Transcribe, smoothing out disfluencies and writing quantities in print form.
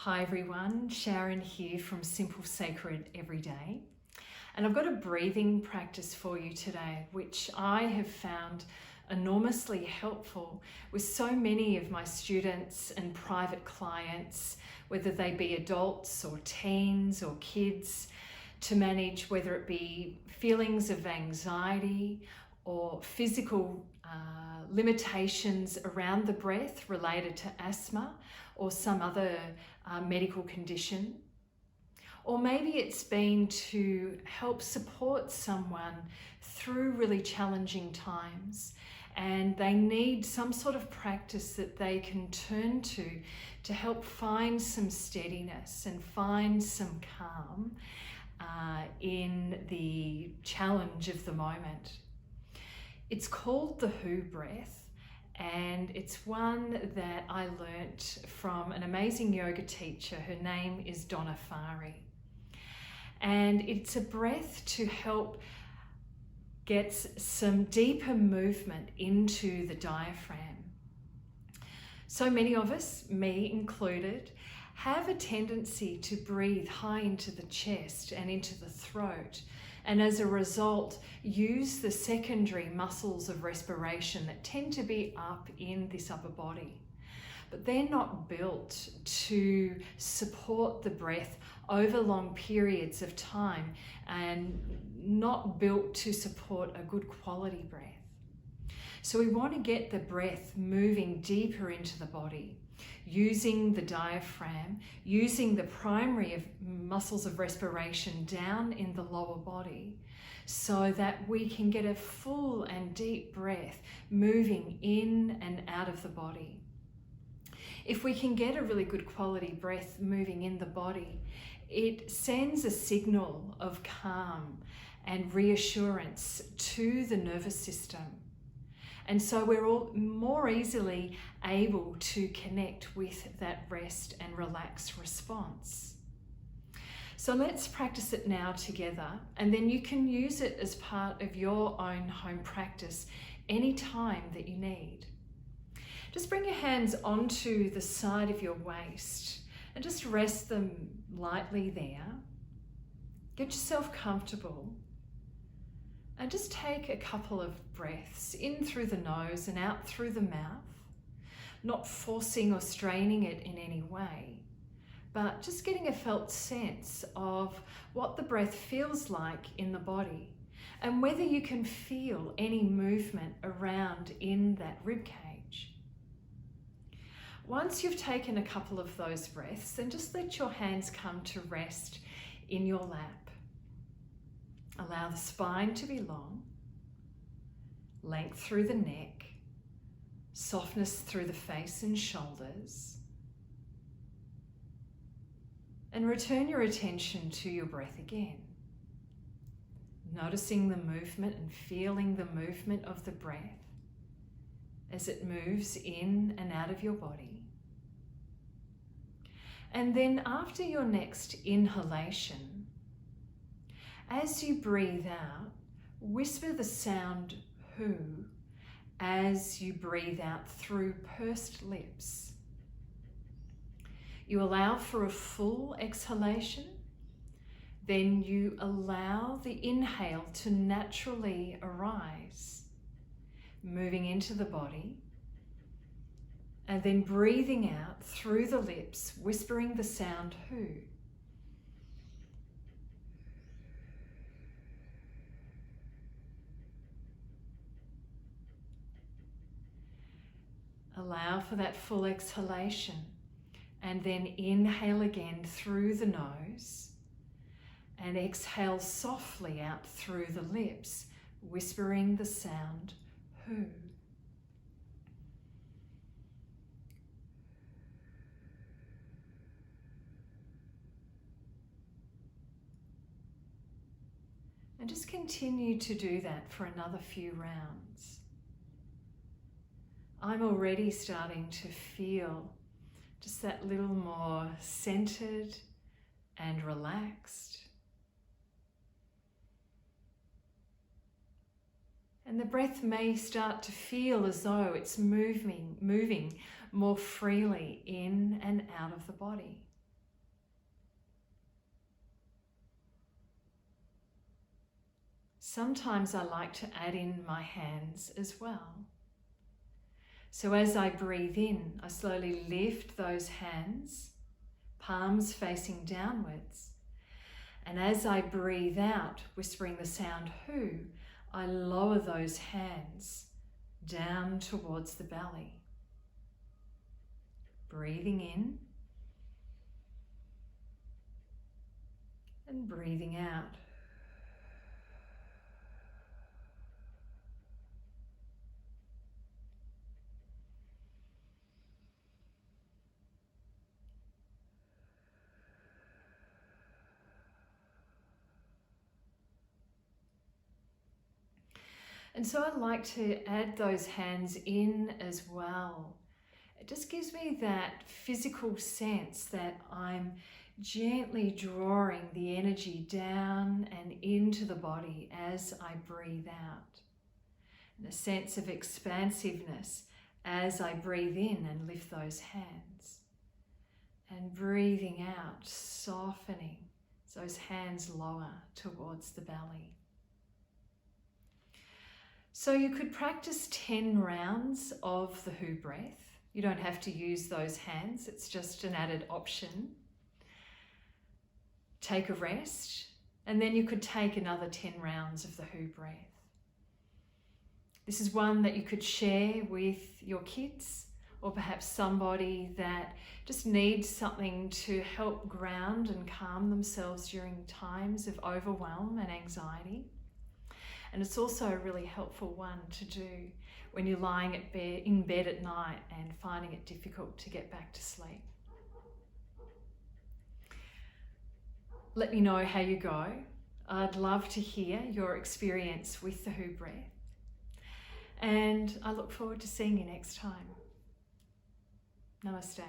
Hi everyone, Sharon here from Simple Sacred Everyday. And I've got a breathing practice for you today, which I have found enormously helpful with so many of my students and private clients, whether they be adults or teens or kids, to manage whether it be feelings of anxiety or physical limitations around the breath related to asthma or some other medical condition. Or maybe it's been to help support someone through really challenging times and they need some sort of practice that they can turn to help find some steadiness and find some calm in the challenge of the moment. It's called the Who breath, and it's one that I learnt from an amazing yoga teacher. Her name is Donna Fari. And it's a breath to help get some deeper movement into the diaphragm. So many of us, me included, have a tendency to breathe high into the chest and into the throat, and as a result use the secondary muscles of respiration that tend to be up in this upper body. But they're not built to support the breath over long periods of time and not built to support a good quality breath. So we want to get the breath moving deeper into the body, using the diaphragm, using the primary muscles of respiration down in the lower body so that we can get a full and deep breath moving in and out of the body. If we can get a really good quality breath moving in the body, it sends a signal of calm and reassurance to the nervous system. And so we're all more easily able to connect with that rest and relaxed response. So let's practice it now together, and then you can use it as part of your own home practice anytime that you need. Just bring your hands onto the side of your waist and just rest them lightly there. Get yourself comfortable. And just take a couple of breaths in through the nose and out through the mouth, not forcing or straining it in any way, but just getting a felt sense of what the breath feels like in the body and whether you can feel any movement around in that rib cage. Once you've taken a couple of those breaths, then just let your hands come to rest in your lap. Allow the spine to be long, length through the neck, softness through the face and shoulders. And return your attention to your breath again. Noticing the movement and feeling the movement of the breath as it moves in and out of your body. And then after your next inhalation, as you breathe out, whisper the sound who as you breathe out through pursed lips. You allow for a full exhalation, then you allow the inhale to naturally arise, moving into the body, and then breathing out through the lips, whispering the sound who. Allow for that full exhalation and then inhale again through the nose and exhale softly out through the lips, whispering the sound who. And just continue to do that for another few rounds. I'm already starting to feel just that little more centered and relaxed. And the breath may start to feel as though it's moving more freely in and out of the body. sometimes I like to add in my hands as well. So as I breathe in, I slowly lift those hands, palms facing downwards. And as I breathe out, whispering the sound who, I lower those hands down towards the belly. Breathing in and breathing out. And so I'd like to add those hands in as well. It just gives me that physical sense that I'm gently drawing the energy down and into the body as I breathe out. And a sense of expansiveness as I breathe in and lift those hands. And breathing out, softening those hands lower towards the belly. So you could practice 10 rounds of the who breath. You don't have to use those hands, it's just an added option. Take a rest, and then you could take another 10 rounds of the who breath. This is one that you could share with your kids, or perhaps somebody that just needs something to help ground and calm themselves during times of overwhelm and anxiety. And it's also a really helpful one to do when you're lying in bed at night and finding it difficult to get back to sleep. Let me know how you go. I'd love to hear your experience with the who breath. And I look forward to seeing you next time. Namaste.